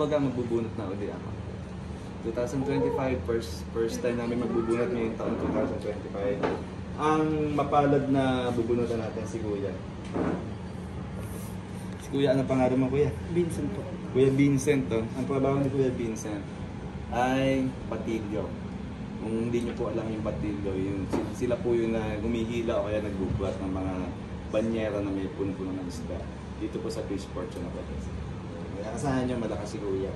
kabaga, magbubunot na uli ako. 2025, first time namin magbubunot ngayong taon 2025. Ang mapalad na bubunutan natin si Kuya. Si Kuya, ano pangalan mo, Kuya? Vincent po. Kuya Vincent, to. Ang trabaho ni Kuya Vincent ay patilyo. Kung hindi nyo po alam yung patilyo, sila po yung humihila o kaya nagbubuhat ng mga banyera na may puno-puno ng isda. Dito po sa Fishport siya napatas. Kaya kasahan nyo, malakas si Kuya.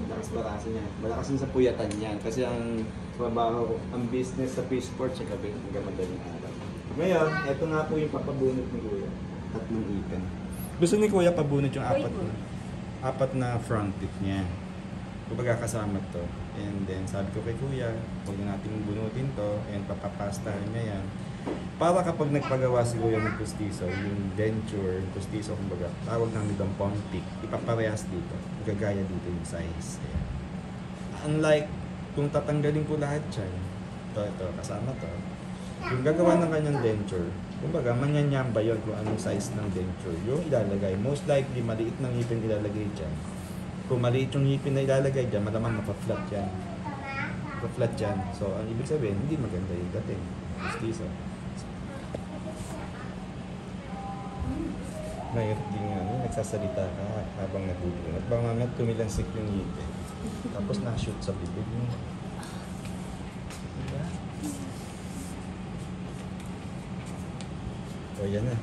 Malakas barasan niya. Malakas din sa puyatan niyan. Kasi ang trabaho, ang business sa Fishport sa gabi, hanggang madaling araw. Ngayon, ito nga po yung papabunot ni Kuya. Tatlong ipin. Gusto ni Kuya pabunot yung apat na front tip niya. Kumbaga kasama to. And then sabi ko kay Kuya, huwag na natin bunutin to and papapastahan niya yan. Para kapag nagpagawa si Kuya ng pustiso, yung denture, yung pustiso, kumbaga, tawag namin doon pontic, ipaparehas dito. Gagaya dito yung size. Ayan. Unlike, kung tatanggalin ko lahat yan, ito, kasama to, yung gagawa ng kanyang denture, kumbaga, manyanyamba yun kung anong size ng denture. Yung ilalagay, most likely, maliit ng ngipin ilalagay dyan. Kung maliit yung ngipin na ilalagay dyan, malamang mapa-flat yan. Mapa-flat yan. So, ang ibig sabihin, hindi maganda yung dating. Pustiso. Mahirap din nga, nagsasalita ka habang nagbubuhat. Baka mamaya tumilansik yung ngipin. Tapos na-shoot sa bibig mo. Diba? O, yan na.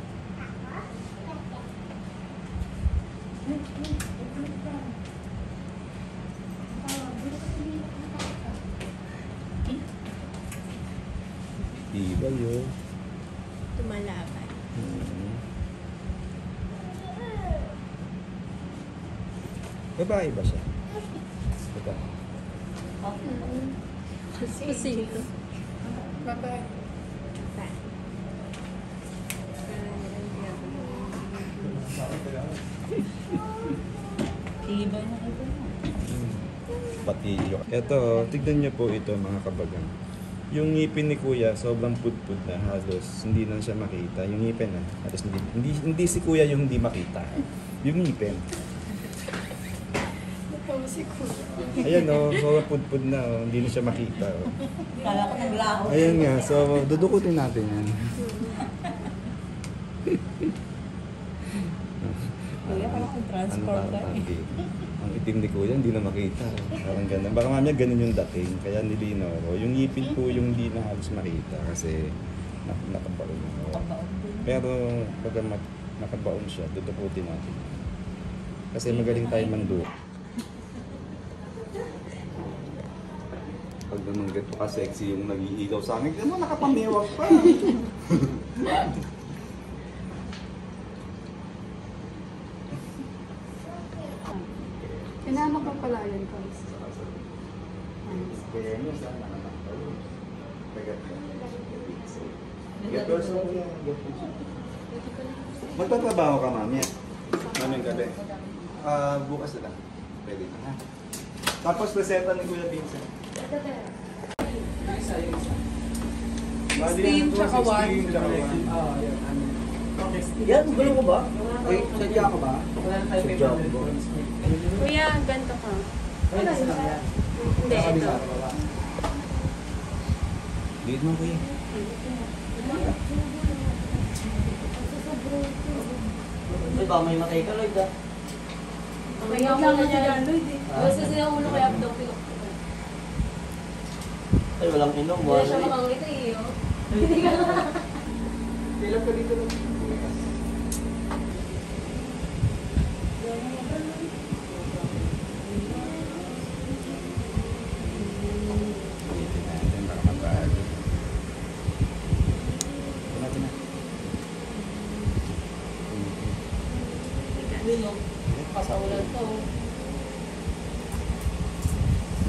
Diba yun? Tumalaban. Babae ba siya? Babae. Sino? Babae. Iba na iba na. Patilyo. Ito, tignan niyo po ito mga kabagang. Yung ngipin ni Kuya, sobrang pudpud na, halos hindi na siya makita. Yung ngipin na, halos hindi si Kuya yung hindi makita. Yung ngipin. Si Kuya. Ayan o, sobrang pudpud na o, hindi na siya makita o. Kala ko naglaho. Ayan nga, so dudukutin natin yan. Kuya, parang transporter. Ang itim ni Kuya, hindi na makita. Parang ganun. Baka mamaya ganun yung dating. Kaya nilino ko. Yung ngipin po yung hindi na halos makita kasi nakabaon na. Pero pag nakabaon siya, dudukutin natin. Kasi magaling tayo manduk. Pag ganun ganito ka sexy yung nag-iigaw sa akin, ano nakapamiwag pa. Inaano ko pala yun, Coach. Kaya nyo sana naman tayo. Magtatrabaho ka, mamaya. Mamayang gabi. Bukas na lang. Pwede na, ha? Tapos presenta ni Kuya Vincent. Steam tsaka one. Yan, gulo ko ba? Eh, sadya ko ba? Sadya ko ba? Kuya, ganito ka. Hindi, ito. Liit mo, Kuya. Ay, baka may matay ka, Lloyd, ah. May ako na niya. Basta sila ulo kaya daw pilok. Ay, walang inom. Hindi siya makangiti eh. Hindi ka na. Kailan ka dito lang? Ulitin natin, baka mabago. Ulitin na. Pasaulan to.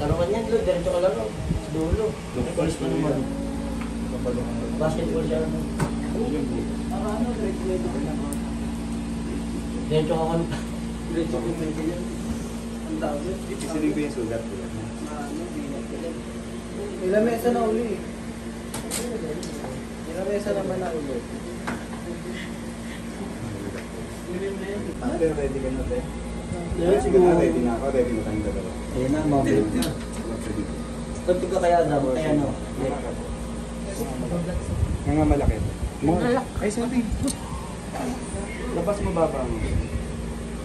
Laruan yan, Lloyd. Diretso ka laro. Sa dulo. Nagpalis pa naman. Basketball siya. Diretso ka kami. Diretso ka kami. Ang tawag yun. Isinig ko yung sugat ko. Ilang mesa na uli. Ilang mesa naman na uli. Pero ready ka na, te? Let's go. Ready na ako, ready na tayong dalawa. Ayan na, mabalik na. Pagpag ka kaya daw, kaya no. Nga malaki. More. Ay, sorry. Labas mo baba mo.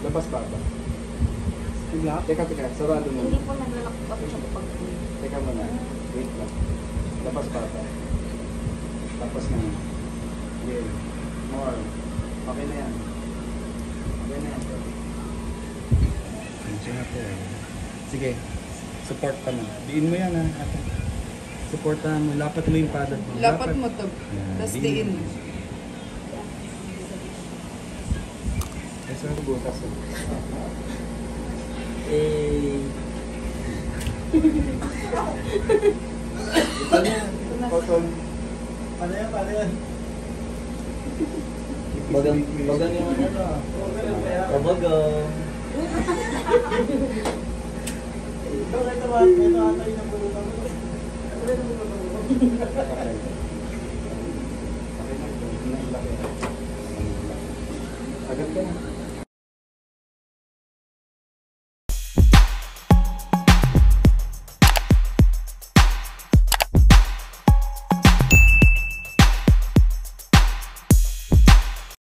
Labas baba. Teka, sarado mo. Hindi po naglalak ako siya kapag Teka muna. Wait lang. Labas baba. Tapos na. Okay. More. Okay na yan. Okay na yan. Sige. Support ka mo. Diin mo yan ha. Supportahan mo. Lapat mo yung padat mo. Lapat mo to. Tapos diin mo. Ay, sorry, butas. Eh, Ano yan? Cotton. Ano yan? bagang yung ano. Bagang. Bakit naman? Ito ata yung napulutan mo. Agad ka na.